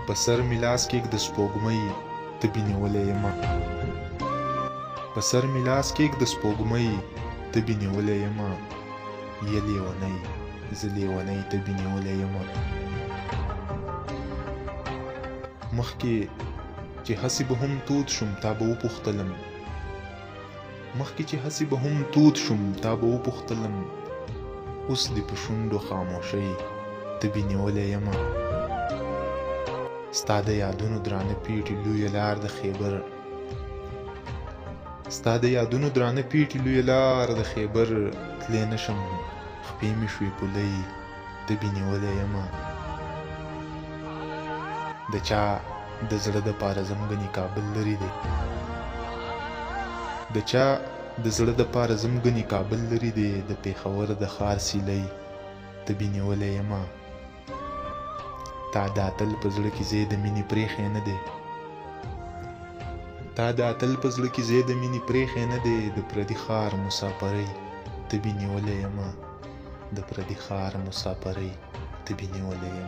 په سر می لاس کېږده سپوږمۍ تبې نیولی یمه په سر می لاس کېږده سپوږمۍ تبې نیولی یمه یه لیونۍ زه لیونۍ تبې نیولی یمه مخکې چې هسې به هم تود شم تا به وپوښتلم مخکې چې هسې به هم تود شم تا به وپوښتلم اوس دې په شونډو خاموشۍ تبې نیولی یمه ستا د یادونو درانه پیټې لویه لار د خیبر ستا د یادونو درانه پیټې لویه لار د خیبر تلی نشم خپې مې شوې پولۍ تبې نیولی یمه د چا د زړه دپاره زمګنې کابل لرې دی د چا د زړه دپاره زمګنې کابل لرې دی د پېښور د ښار سیلۍ تبې نیولی یمه تا د اتل په زړه کې ځای د مینې پرېښی نه دی تا د اتل په زړه کې ځای د مینې پرېښی نه دی د پردي ښار مساپرۍ تبې نیولی یمه د پردي ښار مساپرۍ تبې نیولی یمه